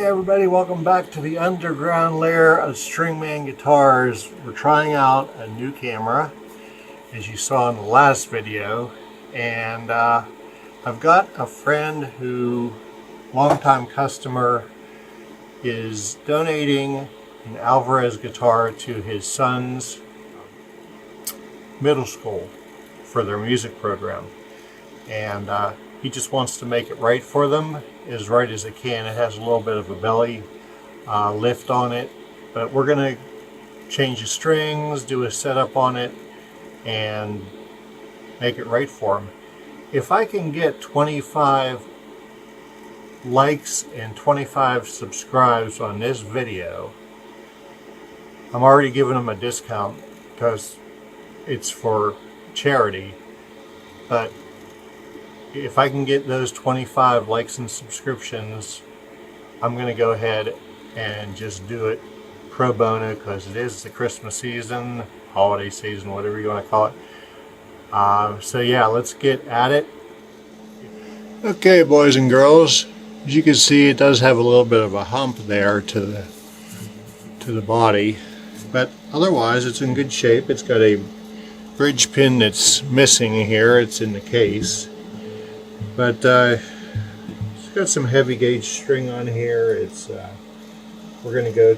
Hey everybody, welcome back to the underground lair of Stringman guitars. We're trying out a new camera, as you saw in the last video, and I've got a friend who, longtime customer, is donating an Alvarez guitar to his son's middle school for their music program, and he just wants to make it right for them, as right as it can. It has a little bit of a belly lift on it, but we're going to change the strings, do a setup on it, and make it right for him. If I can get 25 likes and 25 subscribes on this video, I'm already giving him a discount because it's for charity, but if I can get those 25 likes and subscriptions, I'm going to go ahead and just do it pro bono, because it is the Christmas season, holiday season, whatever you want to call it. So yeah, let's get at it. Okay, boys and girls, as you can see, it does have a little bit of a hump there to the body, but otherwise it's in good shape. It's got a bridge pin that's missing here. It's in the case. But it's got some heavy gauge string on here. It's we're going to go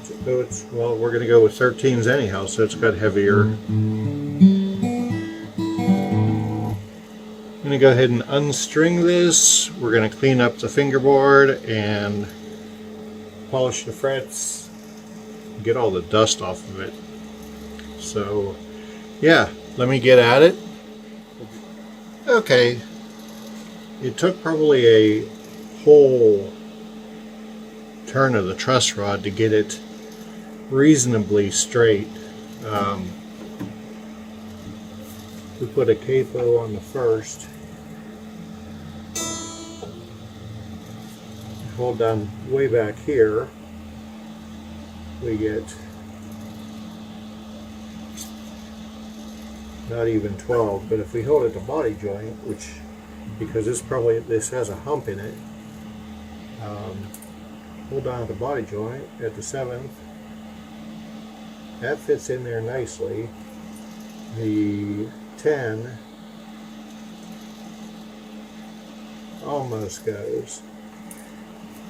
with 13s anyhow, so it's got heavier. I'm going to go ahead and unstring this. We're going to clean up the fingerboard and polish the frets, get all the dust off of it. So yeah, let me get at it. Okay. It took probably a whole turn of the truss rod to get it reasonably straight. We put a capo on the first. Hold down way back here. We get not even 12, but if we hold it to body joint, which, because this has a hump in it, hold down at the body joint at the 7th. That fits in there nicely. The 10 almost goes,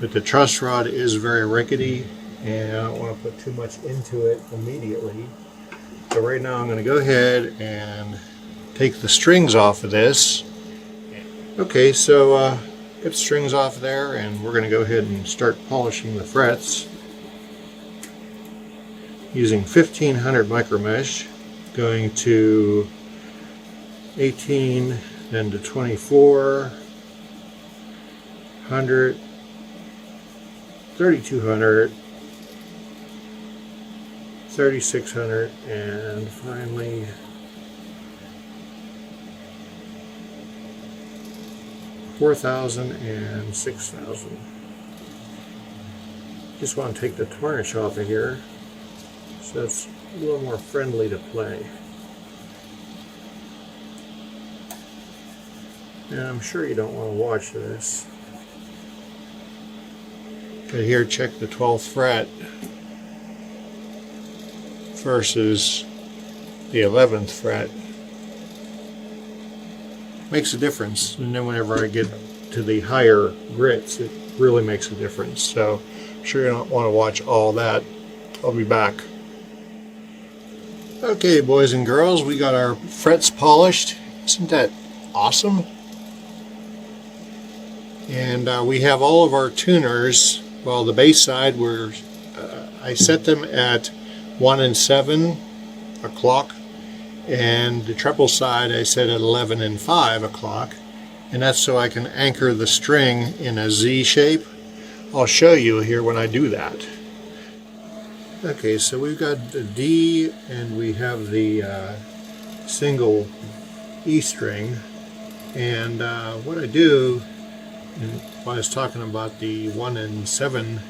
but the truss rod is very rickety, and I don't want to put too much into it immediately. So right now I'm going to go ahead and take the strings off of this. Okay, so get the strings off there, and we're going to go ahead and start polishing the frets using 1500 micro mesh, going to 18, then to 24, 100, 3200, 3600, and finally 4,000 and 6,000. Just want to take the tarnish off of here so it's a little more friendly to play. And I'm sure you don't want to watch this. But here, check the 12th fret versus the 11th fret. Makes a difference, and then whenever I get to the higher grits, it really makes a difference. So I'm sure you don't want to watch all that. I'll be back. Okay, boys and girls, we got our frets polished. Isn't that awesome? And we have all of our tuners. Well, the bass side, I set them at 1 and 7 o'clock. And the treble side I set at 11 and 5 o'clock, and that's so I can anchor the string in a Z shape. I'll show you here when I do that. Okay, so we've got the D, and we have the single E string, and what I do, and while I was talking about the 1 and 7,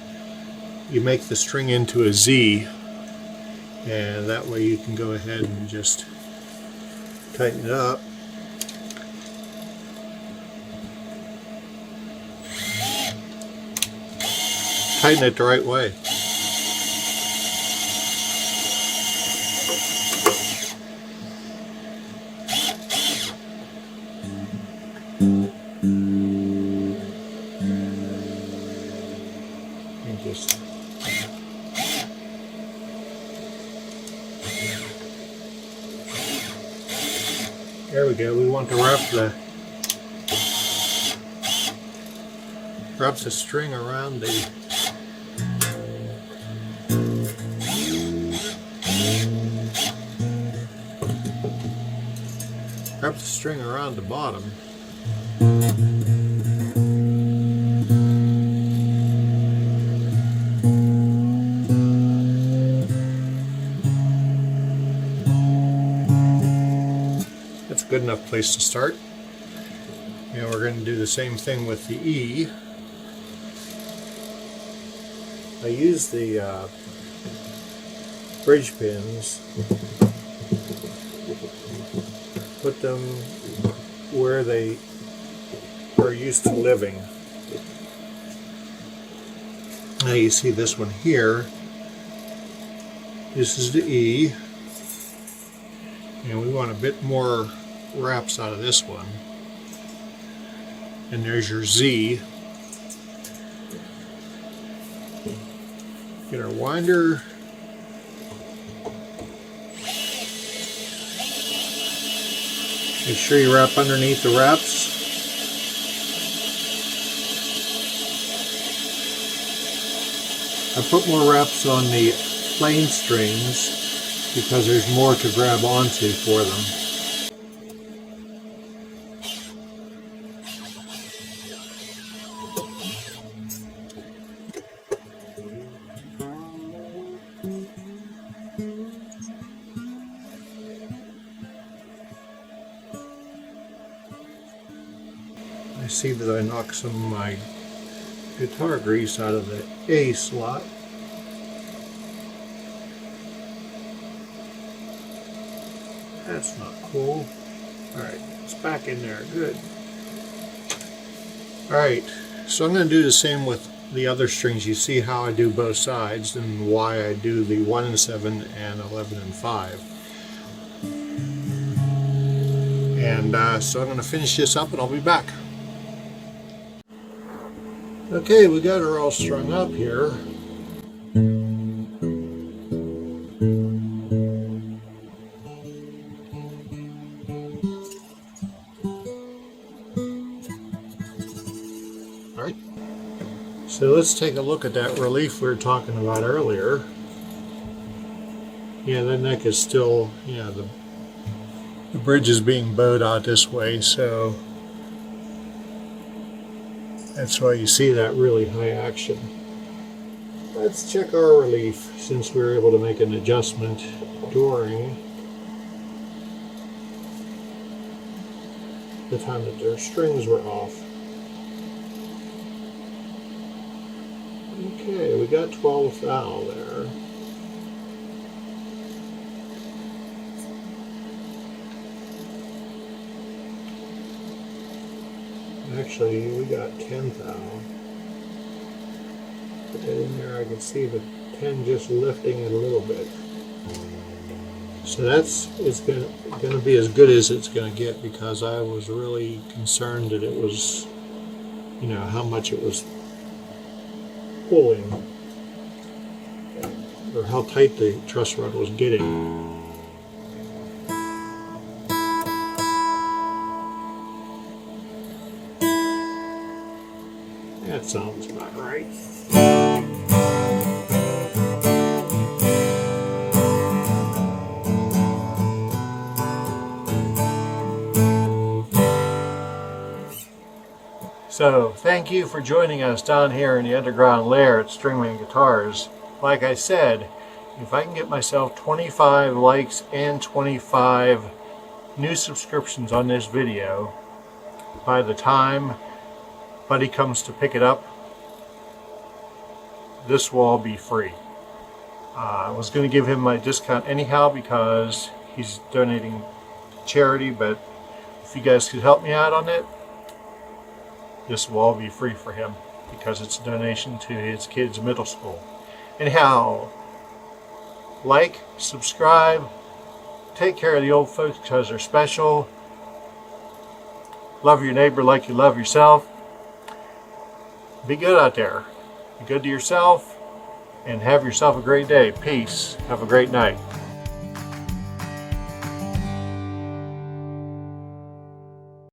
you make the string into a Z, and that way you can go ahead and just tighten it up. tighten it the right way. And just there we go. We want to wrap the string around the bottom. That's a good enough place to start. And we're going to do the same thing with the E. I use the bridge pins, put them where they are used to living. Now you see this one here. This is the E, and we want a bit more wraps out of this one. And there's your Z. Get our winder. Make sure you wrap underneath the wraps. I put more wraps on the plain strings because there's more to grab onto for them. I see that I knocked some of my guitar grease out of the A slot. That's not cool. Alright, it's back in there. Good. Alright, so I'm going to do the same with the other strings. You see how I do both sides and why I do the 1 and 7 and 11 and 5. And so I'm going to finish this up and I'll be back. Okay, we got her all strung up here. Alright, so let's take a look at that relief we were talking about earlier. Yeah, the neck is still, yeah, the bridge is being bowed out this way, so that's why you see that really high action. Let's check our relief since we were able to make an adjustment during the time that their strings were off. Okay, we got 12 thou there. Actually, we got 10 thou. Put that in there, I can see the 10 just lifting it a little bit. So it's going to be as good as it's going to get, because I was really concerned that it was, you know, how much it was pulling, or how tight the truss rod was getting. That sounds about right. So, thank you for joining us down here in the underground lair at Stringman Guitars. Like I said, if I can get myself 25 likes and 25 new subscriptions on this video by the time Buddy comes to pick it up, this will all be free. I was going to give him my discount anyhow because he's donating to charity, but if you guys could help me out on it, this will all be free for him. because it's a donation to his kids' middle school. Anyhow, like, subscribe, take care of the old folks because they're special. Love your neighbor like you love yourself. Be good out there. Be good to yourself and have yourself a great day. Peace. Have a great night.